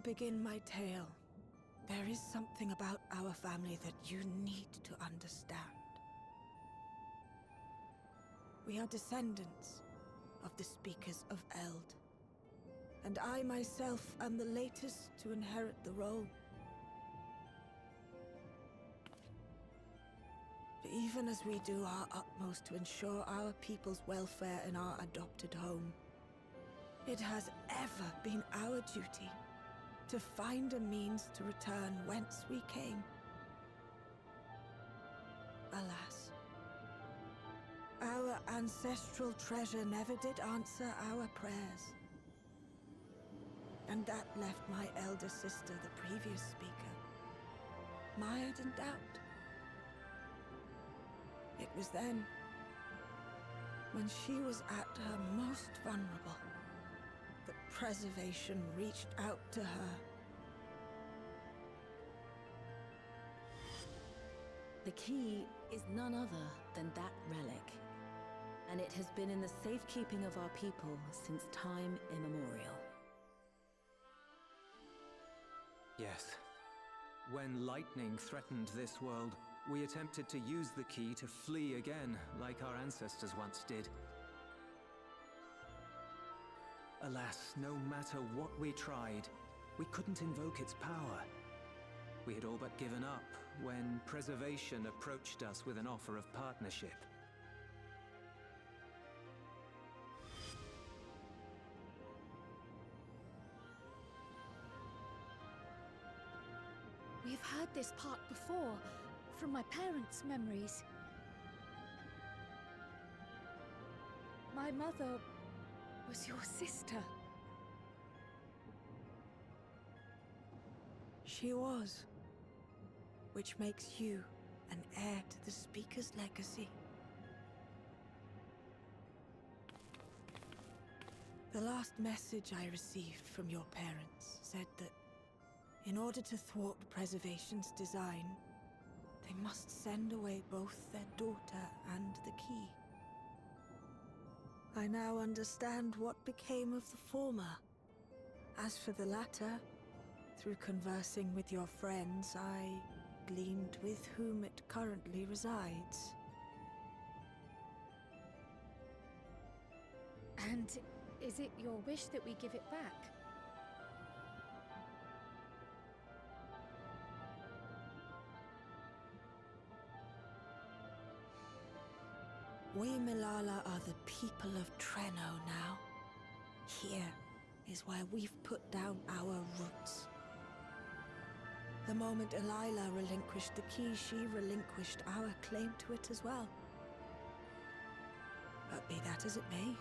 begin my tale, there is something about our family that you need to understand. We are descendants of the speakers of Eld, and I myself am the latest to inherit the role. But even as we do our utmost to ensure our people's welfare in our adopted home, it has ever been our duty to find a means to return whence we came. Alas, our ancestral treasure never did answer our prayers. And that left my elder sister, the previous speaker, mired in doubt. It was then, when she was at her most vulnerable, that preservation reached out to her. The key is none other than that relic, and it has been in the safekeeping of our people since time immemorial. Yes. When lightning threatened this world, we attempted to use the key to flee again, like our ancestors once did. Alas, no matter what we tried, we couldn't invoke its power. We had all but given up when Preservation approached us with an offer of partnership. We've heard this part before, from my parents' memories. My mother was your sister. She was, which makes you an heir to the Speaker's legacy. The last message I received from your parents said that in order to thwart Preservation's design, they must send away both their daughter and the key. I now understand what became of the former. As for the latter, through conversing with your friends, I gleaned with whom it currently resides. And is it your wish that we give it back? We Milala are the people of Treno now. Here is where we've put down our roots. The moment Elila relinquished the key, she relinquished our claim to it as well. But be that as it may,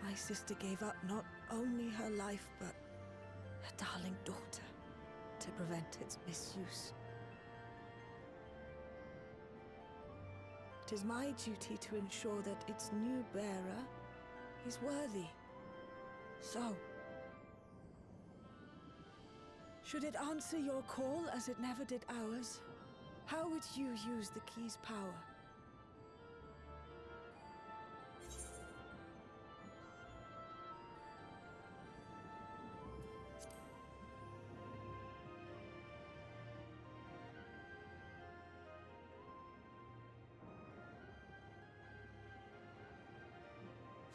my sister gave up not only her life, but her darling daughter to prevent its misuse. It is my duty to ensure that its new bearer is worthy. So, should it answer your call as it never did ours, how would you use the key's power?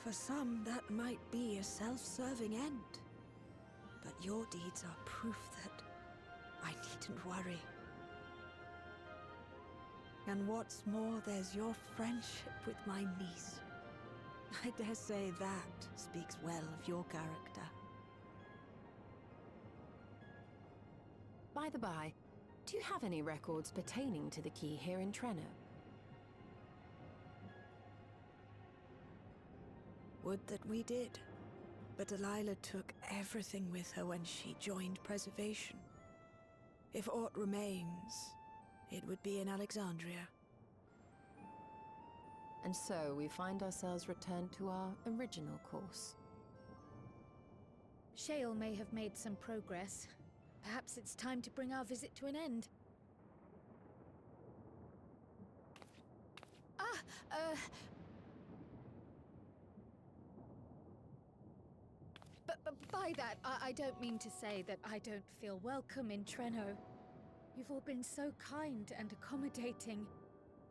For some, that might be a self-serving end. But your deeds are proof that I needn't worry. And what's more, there's your friendship with my niece. I dare say that speaks well of your character. By the by, do you have any records pertaining to the key here in Treno? Would that we did. But Delilah took everything with her when she joined Preservation. If aught remains, it would be in Alexandria. And so we find ourselves returned to our original course. Shale may have made some progress. Perhaps it's time to bring our visit to an end. But by that, I don't mean to say that I don't feel welcome in Treno. You've all been so kind and accommodating.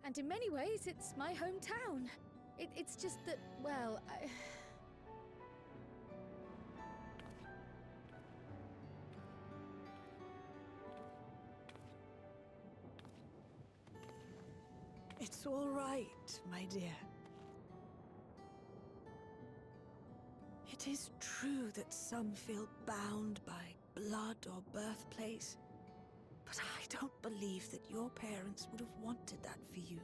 And in many ways, it's my hometown. It's just that, well, It's all right, my dear. It is true that some feel bound by blood or birthplace, but I don't believe that your parents would have wanted that for you.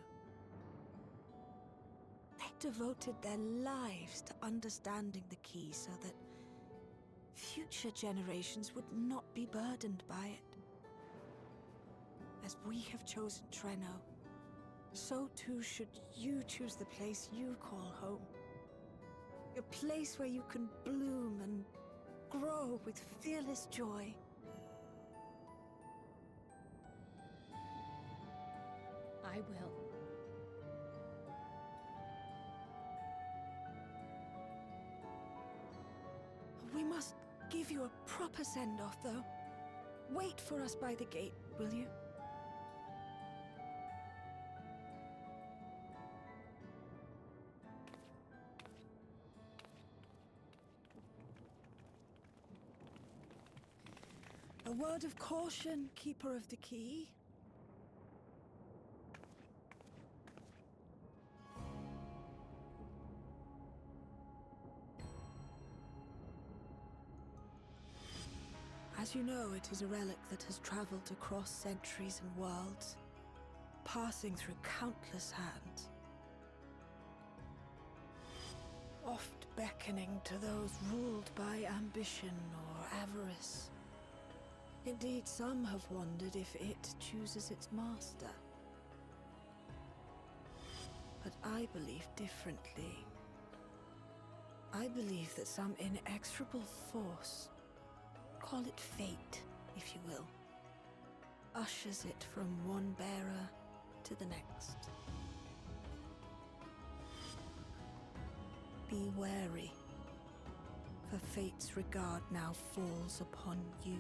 They devoted their lives to understanding the key so that future generations would not be burdened by it. As we have chosen Treno, so too should you choose the place you call home. A place where you can bloom and grow with fearless joy. I will. We must give you a proper send-off, though. Wait for us by the gate, will you? A word of caution, Keeper of the Key. As you know, it is a relic that has traveled across centuries and worlds, passing through countless hands. Oft beckoning to those ruled by ambition or avarice. Indeed, some have wondered if it chooses its master. But I believe differently. I believe that some inexorable force, call it fate, if you will, ushers it from one bearer to the next. Be wary, for fate's regard now falls upon you.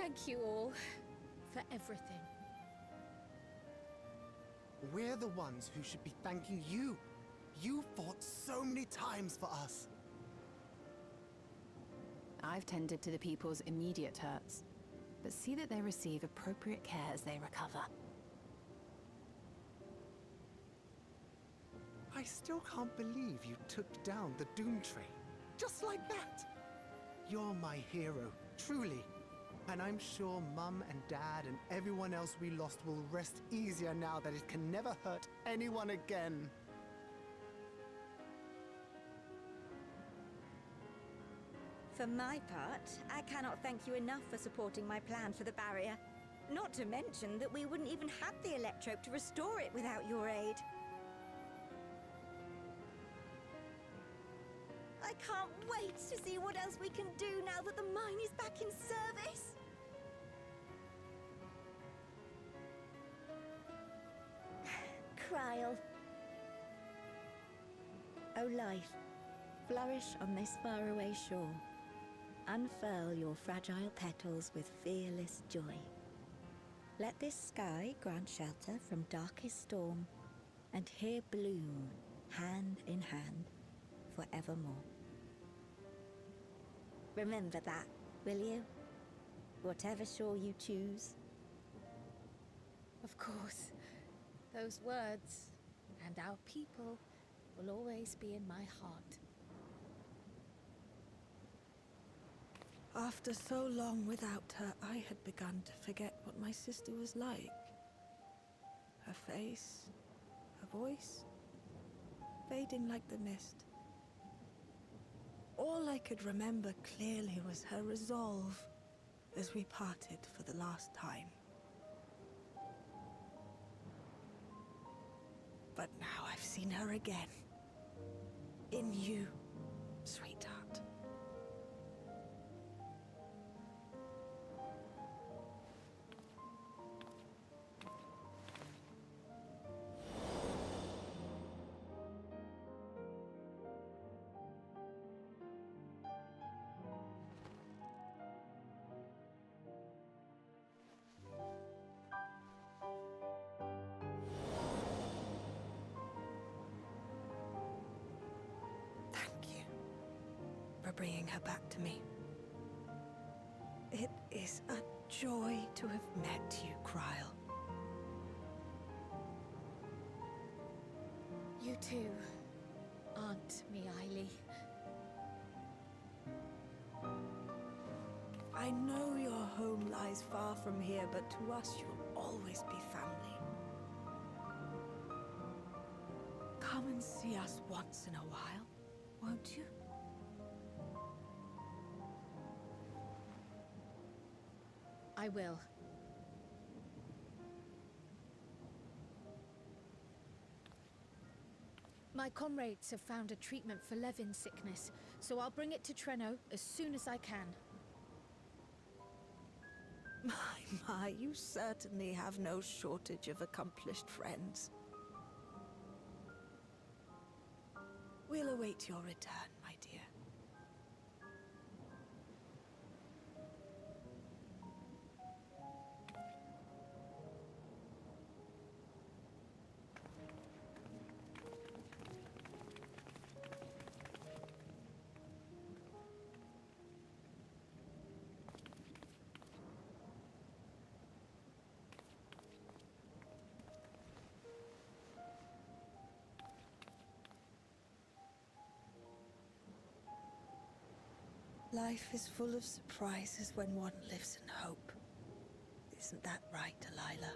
Thank you all for everything. We're the ones who should be thanking you. You fought so many times for us. I've tended to the people's immediate hurts, but see that they receive appropriate care as they recover. I still can't believe you took down the Doom Train. Just like that. You're my hero, truly. And I'm sure Mum and Dad and everyone else we lost will rest easier now that it can never hurt anyone again. For my part, I cannot thank you enough for supporting my plan for the barrier. Not to mention that we wouldn't even have the Electrope to restore it without your aid. I can't wait to see what else we can do now that the mine is back in service. Kryl. O life, flourish on this faraway shore. Unfurl your fragile petals with fearless joy. Let this sky grant shelter from darkest storm, and here bloom, hand in hand, forevermore. Remember that, will you? Whatever shore you choose. Of course, those words and our people will always be in my heart. After so long without her, I had begun to forget what my sister was like. Her face, her voice, fading like the mist. All I could remember clearly was her resolve as we parted for the last time. But now I've seen her again. In you, sweetheart. Bringing her back to me. It is a joy to have met you, Kryl. You too, Aunt Miaili. I know your home lies far from here, but to us you'll always be family. Come and see us once in a while, won't you? I will. My comrades have found a treatment for Levin's sickness, so I'll bring it to Treno as soon as I can. My, you certainly have no shortage of accomplished friends. We'll await your return, my dear. Life is full of surprises when one lives in hope. Isn't that right, Delilah?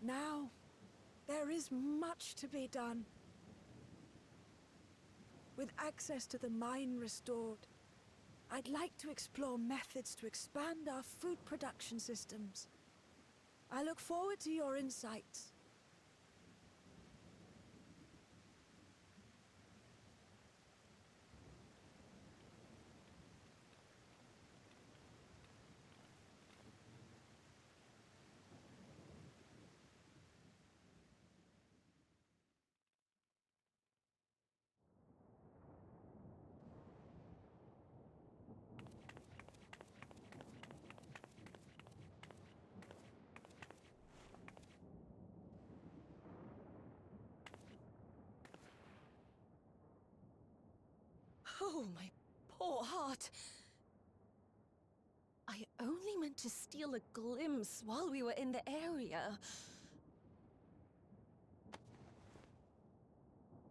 Now, there is much to be done. With access to the mine restored, I'd like to explore methods to expand our food production systems. I look forward to your insights. Oh, my poor heart. I only meant to steal a glimpse while we were in the area.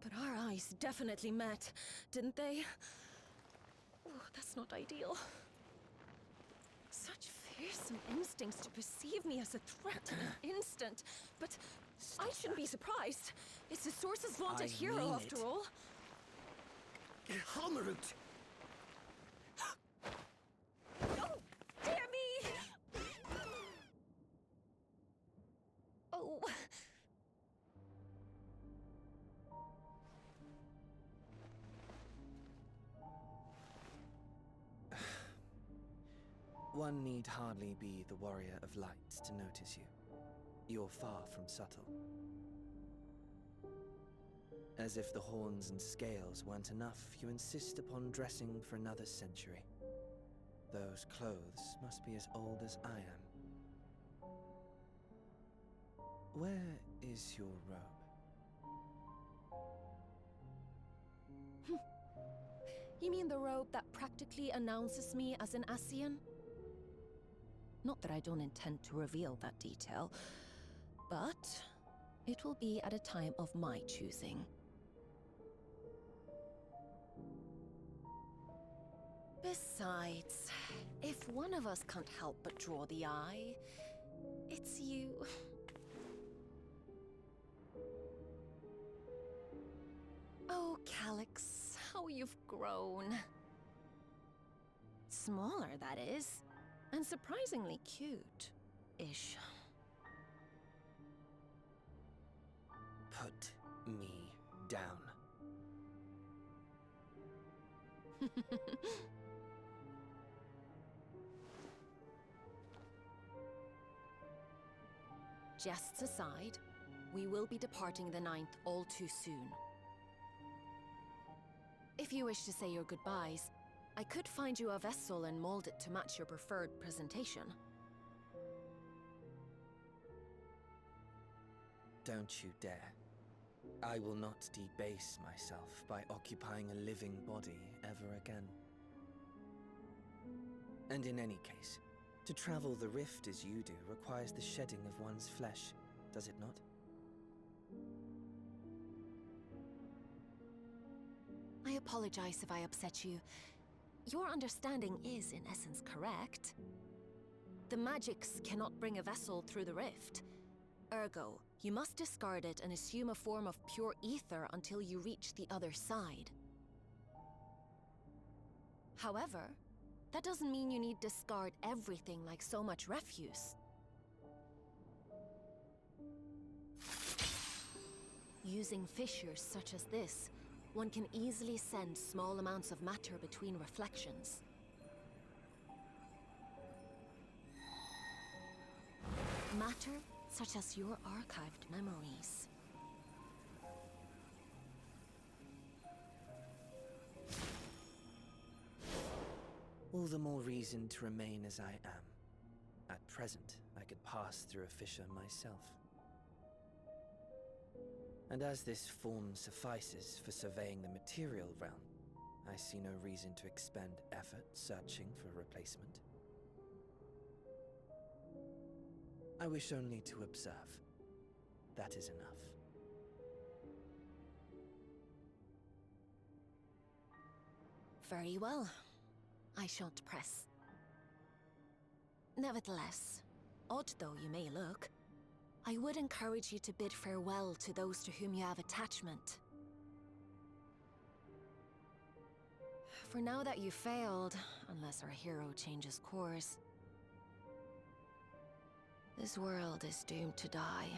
But our eyes definitely met, didn't they? Oh, that's not ideal. Such fearsome instincts to perceive me as a threat in an instant. But I shouldn't be surprised. It's the Source's vaunted hero, after all. Halmarut! Oh, dear me! Oh. One need hardly be the warrior of lights to notice you. You're far from subtle. As if the horns and scales weren't enough, you insist upon dressing for another century. Those clothes must be as old as I am. Where is your robe? You mean the robe that practically announces me as an Ascian? Not that I don't intend to reveal that detail, but it will be at a time of my choosing. Besides, if one of us can't help but draw the eye, it's you. Oh, Calyx, how you've grown. Smaller, that is. And surprisingly cute-ish. Put me down. Jests aside, we will be departing the 9th all too soon. If you wish to say your goodbyes, I could find you a vessel and mold it to match your preferred presentation. Don't you dare. I will not debase myself by occupying a living body ever again. And in any case, to travel the rift as you do requires the shedding of one's flesh, does it not? I apologize if I upset you. Your understanding is, in essence, correct. The magics cannot bring a vessel through the rift. Ergo, you must discard it and assume a form of pure ether until you reach the other side. However, that doesn't mean you need discard everything like so much refuse. Using fissures such as this, one can easily send small amounts of matter between reflections. Matter such as your archived memories. All the more reason to remain as I am. At present, I could pass through a fissure myself. And as this form suffices for surveying the material realm, I see no reason to expend effort searching for a replacement. I wish only to observe. That is enough. Very well. I shan't press. Nevertheless, odd though you may look, I would encourage you to bid farewell to those to whom you have attachment. For now that you failed, unless our hero changes course, this world is doomed to die.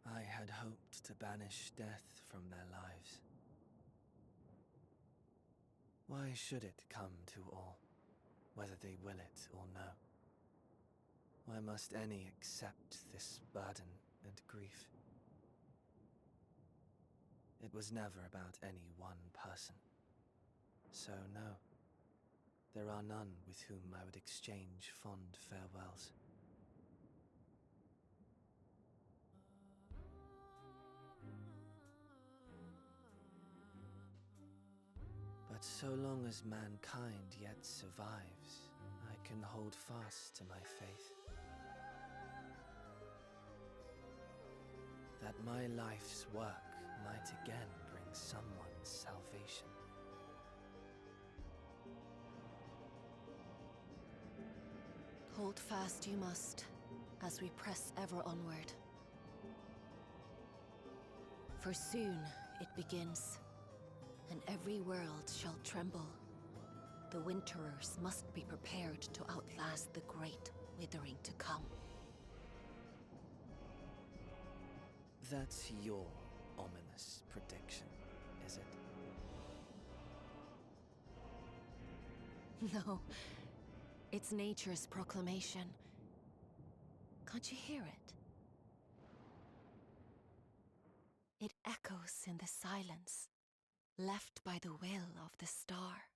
I had hoped to banish death from their lives. Why should it come to all, whether they will it or no? Why must any accept this burden and grief? It was never about any one person. So no, there are none with whom I would exchange fond farewells. But so long as mankind yet survives, I can hold fast to my faith. That my life's work might again bring someone's salvation. Hold fast you must, as we press ever onward. For soon it begins, and every world shall tremble. The Winterers must be prepared to outlast the great withering to come. That's your ominous prediction, is it? No, it's nature's proclamation. Can't you hear it? It echoes in the silence, left by the will of the star.